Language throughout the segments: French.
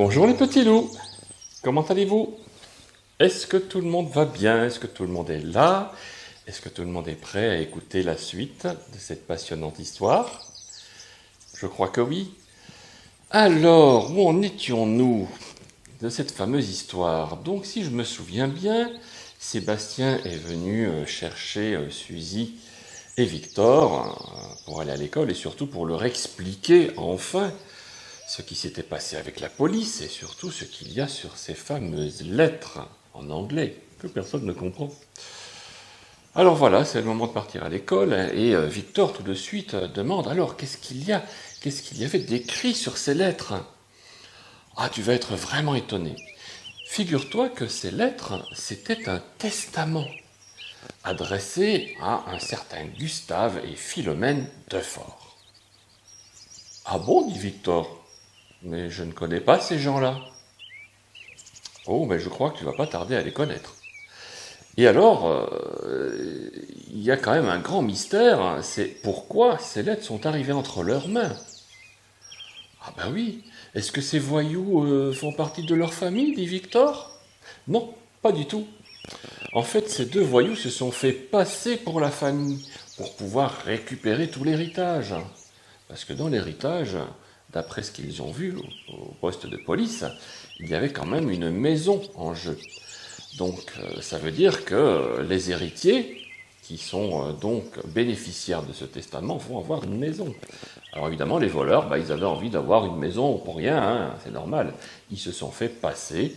Bonjour les petits loups, comment allez-vous? Est-ce que tout le monde va bien? Est-ce que tout le monde est là? Est-ce que tout le monde est prêt à écouter la suite de cette passionnante histoire? Je crois que oui. Alors, où en étions-nous de cette fameuse histoire? Donc, si je me souviens bien, Sébastien est venu chercher Suzy et Victor pour aller à l'école et surtout pour leur expliquer enfin ce qui s'était passé avec la police et surtout ce qu'il y a sur ces fameuses lettres en anglais que personne ne comprend. Alors voilà, c'est le moment de partir à l'école et Victor tout de suite demande alors qu'est-ce qu'il y avait d'écrit sur ces lettres? Ah, tu vas être vraiment étonné. Figure-toi que ces lettres, c'était un testament adressé à un certain Gustave et Philomène Defort. Ah bon, dit Victor. Mais je ne connais pas ces gens-là. Oh, mais je crois que tu vas pas tarder à les connaître. Et alors, il y a quand même un grand mystère, c'est pourquoi ces lettres sont arrivées entre leurs mains. Ah ben oui, est-ce que ces voyous font partie de leur famille, dit Victor? Non, pas du tout. En fait, ces deux voyous se sont fait passer pour la famille, pour pouvoir récupérer tout l'héritage. Parce que dans l'héritage, d'après ce qu'ils ont vu au poste de police, il y avait quand même une maison en jeu. Donc ça veut dire que les héritiers, qui sont donc bénéficiaires de ce testament, vont avoir une maison. Alors évidemment, les voleurs, ils avaient envie d'avoir une maison pour rien, hein, c'est normal. Ils se sont fait passer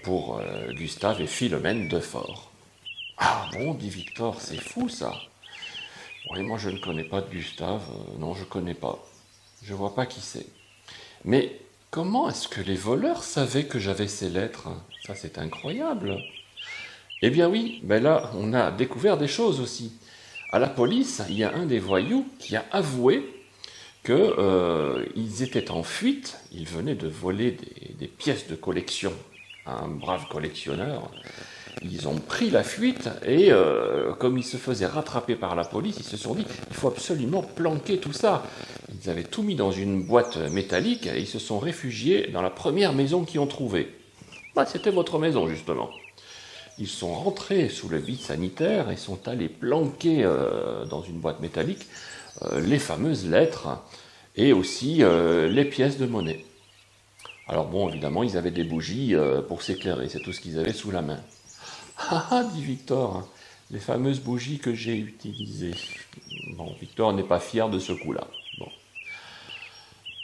pour Gustave et Philomène Defort. Ah bon, dit Victor, c'est fou ça. Oui, moi je ne connais pas de Gustave, non je ne connais pas. Je vois pas qui c'est. Mais comment est-ce que les voleurs savaient que j'avais ces lettres? Ça c'est incroyable. Eh bien oui, ben là on a découvert des choses aussi. À la police, il y a un des voyous qui a avoué qu'ils étaient en fuite, ils venaient de voler des pièces de collection à un brave collectionneur. Ils ont pris la fuite et comme ils se faisaient rattraper par la police, ils se sont dit il faut absolument planquer tout ça. Ils avaient tout mis dans une boîte métallique et ils se sont réfugiés dans la première maison qu'ils ont trouvée. C'était votre maison justement. Ils sont rentrés sous le vide sanitaire et sont allés planquer dans une boîte métallique les fameuses lettres et aussi les pièces de monnaie. Alors bon, évidemment, ils avaient des bougies pour s'éclairer, c'est tout ce qu'ils avaient sous la main. Ah ah, dit Victor, les fameuses bougies que j'ai utilisées. Bon, Victor n'est pas fier de ce coup-là. Bon.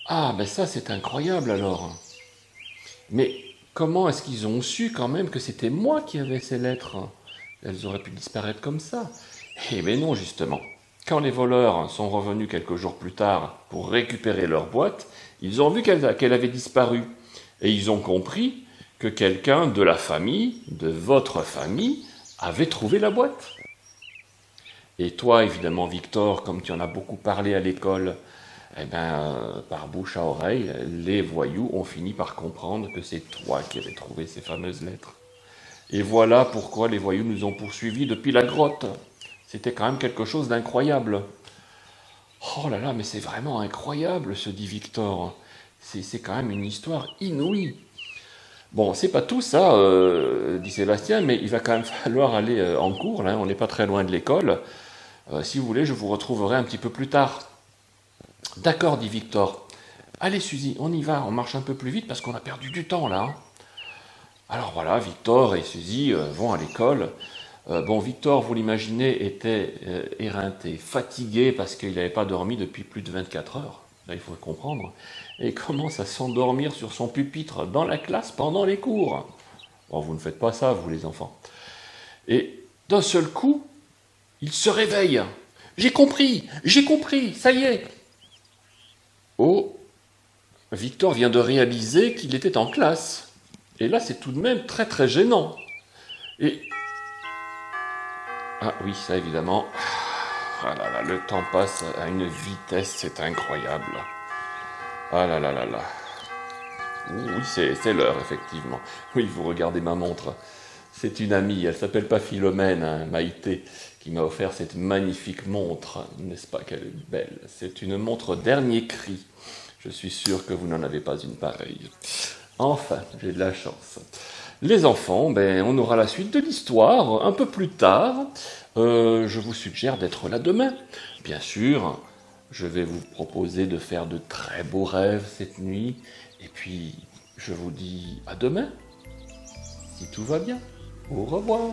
Ah, ben ça c'est incroyable alors. Mais comment est-ce qu'ils ont su quand même que c'était moi qui avais ces lettres? Elles auraient pu disparaître comme ça. Eh bien non, justement. Quand les voleurs sont revenus quelques jours plus tard pour récupérer leur boîte, ils ont vu qu'elle avait disparu. Et ils ont compris que quelqu'un de la famille, de votre famille, avait trouvé la boîte. Et toi, évidemment, Victor, comme tu en as beaucoup parlé à l'école, par bouche à oreille, les voyous ont fini par comprendre que c'est toi qui avais trouvé ces fameuses lettres. Et voilà pourquoi les voyous nous ont poursuivis depuis la grotte. C'était quand même quelque chose d'incroyable. Oh là là, mais c'est vraiment incroyable, se dit Victor. C'est quand même une histoire inouïe. Bon, c'est pas tout ça, dit Sébastien, mais il va quand même falloir aller en cours, là, on n'est pas très loin de l'école. Si vous voulez, je vous retrouverai un petit peu plus tard. D'accord, dit Victor. Allez, Suzy, on y va, on marche un peu plus vite parce qu'on a perdu du temps, là. Alors voilà, Victor et Suzy vont à l'école. Bon, Victor, vous l'imaginez, était éreinté, fatigué parce qu'il n'avait pas dormi depuis plus de 24 heures. Là, il faut le comprendre. Et il commence à s'endormir sur son pupitre dans la classe pendant les cours. Bon, vous ne faites pas ça, vous les enfants. Et d'un seul coup, il se réveille. J'ai compris, ça y est. Oh, Victor vient de réaliser qu'il était en classe. Et là, c'est tout de même très très gênant. Et... Ah oui, ça évidemment. Ah là là, le temps passe à une vitesse, c'est incroyable. Ah là là là là. Oui, c'est l'heure, effectivement. Oui, vous regardez ma montre. C'est une amie, elle s'appelle pas Philomène, hein, Maïté, qui m'a offert cette magnifique montre. N'est-ce pas qu'elle est belle? C'est une montre dernier cri. Je suis sûr que vous n'en avez pas une pareille. Enfin, j'ai de la chance. Les enfants, on aura la suite de l'histoire un peu plus tard. Je vous suggère d'être là demain. Bien sûr, je vais vous proposer de faire de très beaux rêves cette nuit. Et puis, je vous dis à demain, si tout va bien. Au revoir.